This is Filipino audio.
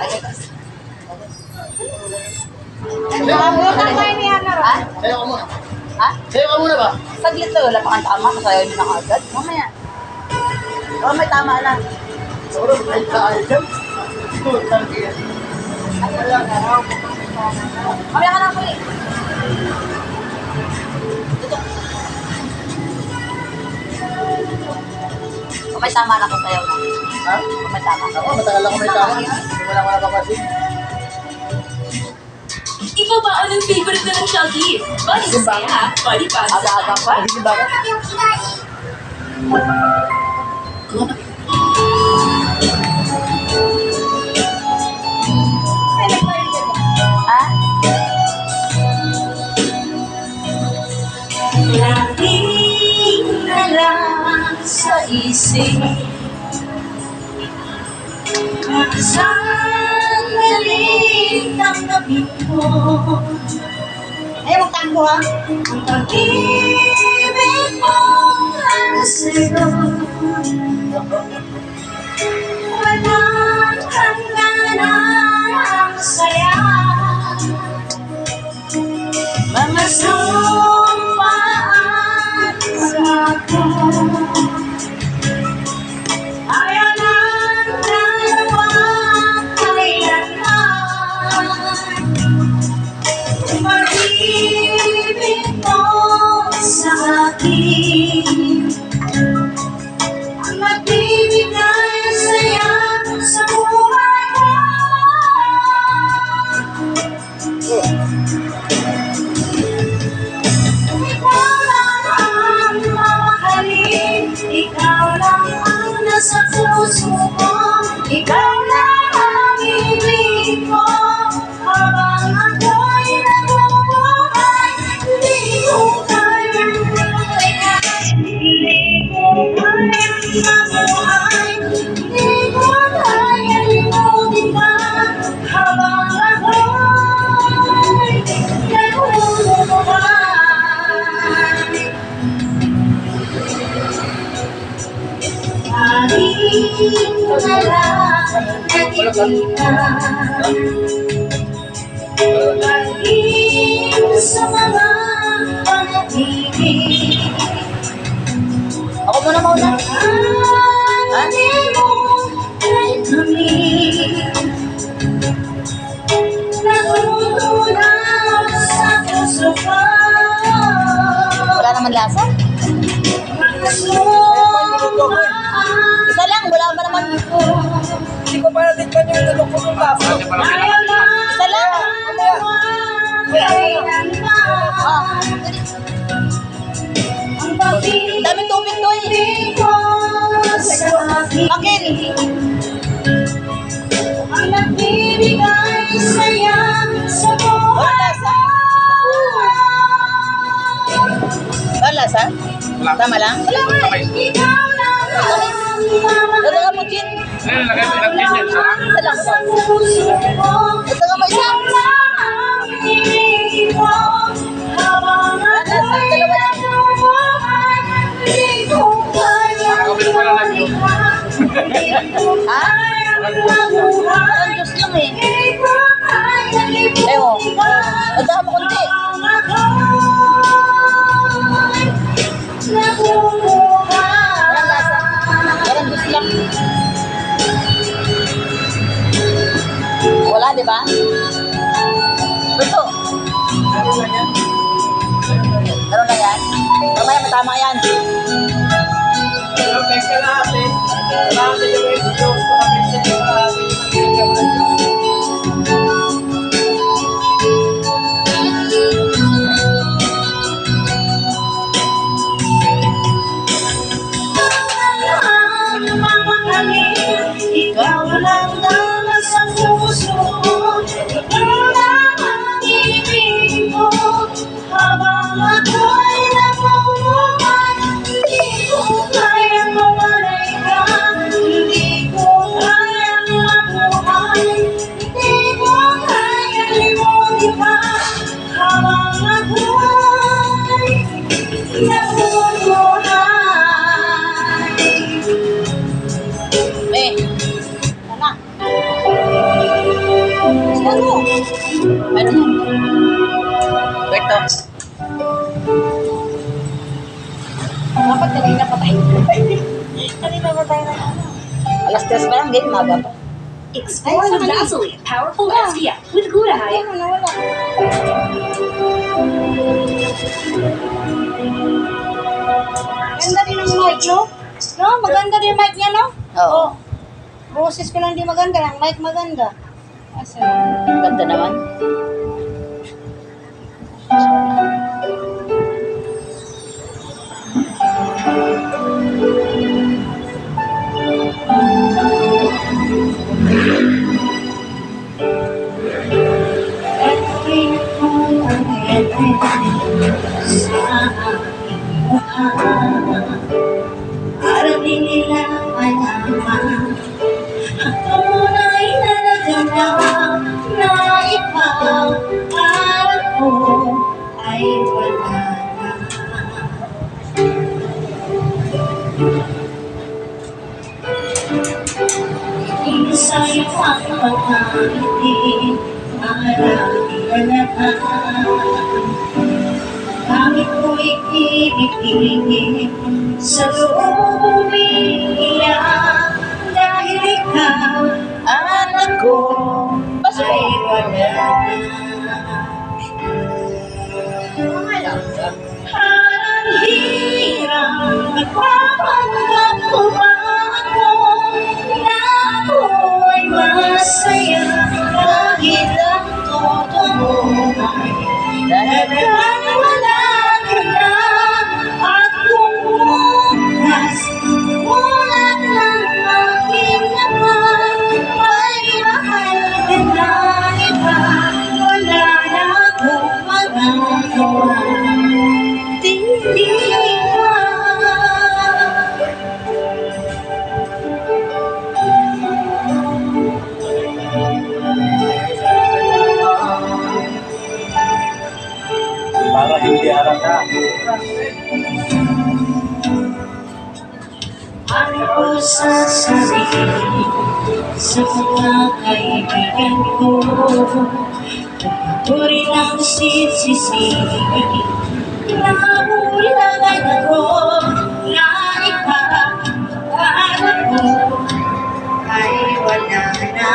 Sayo ka muna. Ha? Sayo ka muna ba? Saglit to, wala pa kang tama, kasayaw nyo na agad. Mamaya. Oh, may tama na. Siguro, may tayo dyan. Mamaya ka lang po eh. Kung may tama na kasayaw na. Ha? Kung may tama. Ako, matagal ako may tama. Wala ko napapansin. Ikaw ba anong favorite na ng Shaggy? Bali masaya, bali pasa. Aga-aga pa. Hindi ba ako? Ha? Laging na lang sa isip sandali ng gabi mo. Ay, magtango ha? Ang pag-ibig mo ang sa'yo. Walang hanggan ang saya. Mga sumpaan ako. Ayaw ng dalawa kailanman. Pag-ibig mo sa akin ang magbibigay saya sa buhay ko. Ikaw lang ang mamahalin, ikaw lang ang nasa puso ko, ikaw lang ang ibig ko. Habang ako'y nabubuhay, hindi ko kayang maligay, hindi ko kayang mabuhay, hindi ko kayang limutin ka. Habang ako'y nabubuhay. Laging na lang nakikita. Laging sa mga pag-ibig. Ako muna mauna. Anin mo kay kami. Natutunaw sa puso ko. Wala naman lasa. Isa lang, wala ba naman? Hindi ko para din pa yung tulog ko ng kaso. Isa lang. Ah, daming tubig doy. Makin. Ang nagbibigay saya sa buhay ko. Wala lasa? Tama lang? Wala nga eh. Ikaw lang ang Dadaga mo, Chin. Isa lang. sa puso ko. Dadaga mo isa. Habang ako'y nabubuhay, hindi ko kayang maligay, hindi ko Ha? kayang Parang mabuhay, Diyos lang eh. hindi ko kayang Ewo. limutin ka. Dadaga mo konti. Habang ako'y nabubuhay. Walang lasa. Parang Diyos lang. Wala, di ba? Gusto. Meron na yan. Mamaya matama yan. Pero teka natin. Natin yung video. Pakapisin yung natin yung video. Ikaw lang ang nasa puso ko, ikaw lang ang ibig ko. Habang ako'y nabubuhay, hindi ko kayang mawalay ka, hindi Ano yan? Ito. Dapat kanina pa tayo. Kanina pa tayo na ano. Alas 3 pa lang, game, maga pa. Explore the Vaseline Powerful SPF with glutathione. Ano, nawala. Ganda din ang mic, no? No, maganda din ang mic niya, no? Oo. Boses ko lang di maganda, ang mic maganda. Asa? Ganda naman. Para di nila malaman ang tunay na naganap na ikaw at ako ay wala na. Hindi sa'yo ang pagkakiti, marami na Gamit ko'y pinipigil sa loob umiiyak dahil ikaw at ako ay wala na. Parang hirang nagpapanggap ko ba ako na ako ay masaya kahit ang totoo ay dahil wala ka na at kung bukas mulat ng aking naman ay mahal ka na iba wala na akong magagawa hindi ka Para hindi halata. Ano sasabihin sa mga kaibigan ko? Ito rin ang sisisihin Nahulangan ako na ipag-aaral ko ay wala na